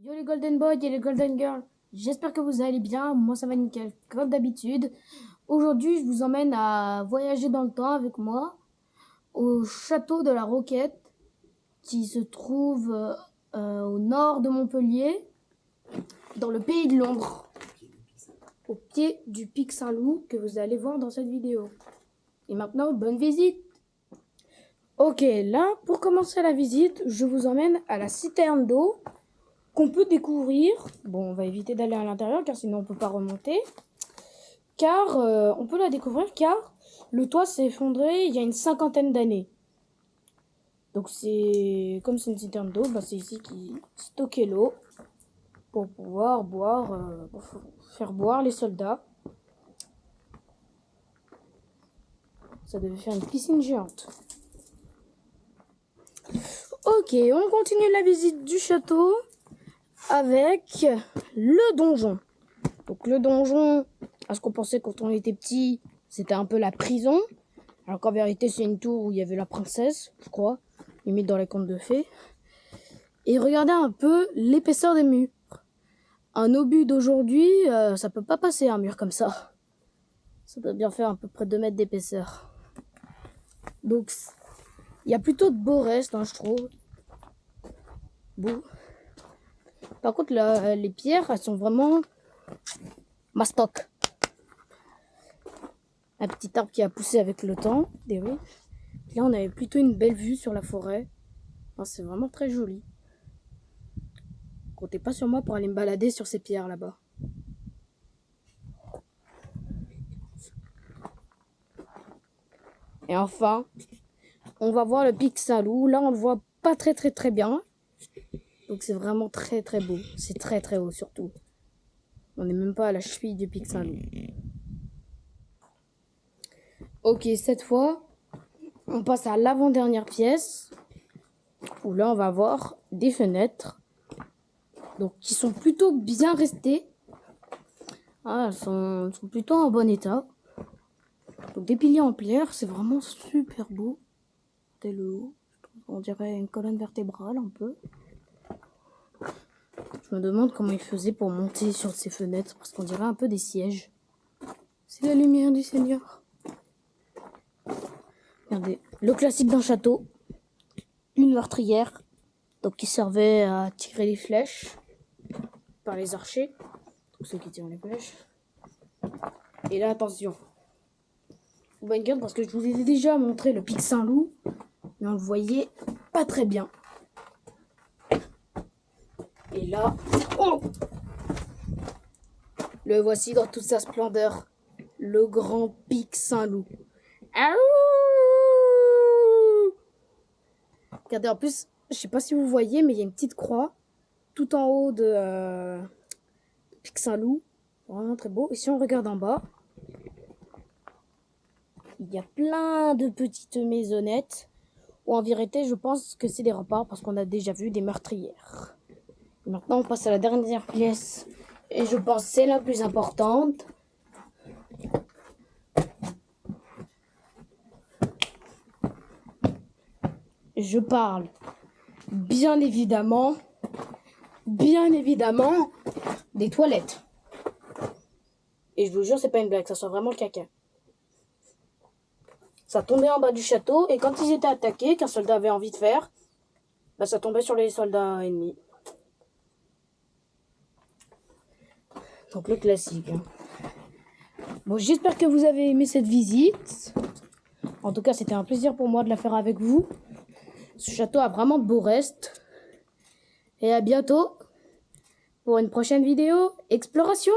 Yo les Golden Boys et les Golden Girls, j'espère que vous allez bien, moi ça va nickel comme d'habitude. Aujourd'hui je vous emmène à voyager dans le temps avec moi au château de la Roquette qui se trouve au nord de Montpellier, dans le pays de Londres, au pied du pic Saint-Loup que vous allez voir dans cette vidéo. Et maintenant, bonne visite. Ok, là pour commencer la visite, je vous emmène à la citerne d'eau qu'on peut découvrir. Bon, on va éviter d'aller à l'intérieur car sinon on peut pas remonter. Car on peut la découvrir car le toit s'est effondré il y a une 50aine d'années. Donc c'est comme c'est une citerne d'eau, c'est ici qui stockait l'eau pour pouvoir boire, pour faire boire les soldats. Ça devait faire une piscine géante. Ok, on continue la visite du château avec le donjon. Donc le donjon, à ce qu'on pensait quand on était petit, c'était un peu la prison. Alors qu'en vérité, c'est une tour où il y avait la princesse, je crois, limite dans les contes de fées. Et regardez un peu l'épaisseur des murs. Un obus d'aujourd'hui, ça peut pas passer un mur comme ça. Ça doit bien faire à peu près 2 mètres d'épaisseur. Donc, il y a plutôt de beaux restes, je trouve. Beau. Par contre, là, les pierres, elles sont vraiment mastoc. Un petit arbre qui a poussé avec le temps. Et oui. Là, on avait plutôt une belle vue sur la forêt. C'est vraiment très joli. Comptez pas sur moi pour aller me balader sur ces pierres là-bas. Et enfin, on va voir le pic Saint-Loup. Là, on le voit pas très bien. Donc c'est vraiment très beau. C'est très haut surtout. On n'est même pas à la cheville du pic Saint-Loup. Ok, cette fois, on passe à l'avant-dernière pièce. Où là, on va voir des fenêtres. Donc, qui sont plutôt bien restées. Elles sont plutôt en bon état. Donc, des piliers en pierre, c'est vraiment super beau. Regardez le haut. On dirait une colonne vertébrale un peu. Je me demande comment ils faisaient pour monter sur ces fenêtres, parce qu'on dirait un peu des sièges. C'est la lumière du Seigneur. Regardez, le classique d'un château. Une meurtrière, donc qui servait à tirer les flèches par les archers, donc ceux qui tirent les flèches. Et là, attention, bonne garde parce que je vous ai déjà montré le pic Saint-Loup, mais on le voyait pas très bien. Et là, oh, le voici dans toute sa splendeur, le grand pic Saint-Loup. Regardez, en plus, je sais pas si vous voyez, mais il y a une petite croix tout en haut de pic Saint-Loup. Vraiment très beau. Et si on regarde en bas, il y a plein de petites maisonnettes. Ou en vérité, je pense que c'est des remparts parce qu'on a déjà vu des meurtrières. Et maintenant, on passe à la dernière pièce. Et je pense que c'est la plus importante. Je parle bien évidemment des toilettes. Et je vous jure, c'est pas une blague, ça sent vraiment le caca. Ça tombait en bas du château, et quand ils étaient attaqués, qu'un soldat avait envie de faire, ça tombait sur les soldats ennemis. Donc le classique. Bon, j'espère que vous avez aimé cette visite. En tout cas, c'était un plaisir pour moi de la faire avec vous. Ce château a vraiment de beaux restes. Et à bientôt pour une prochaine vidéo exploration.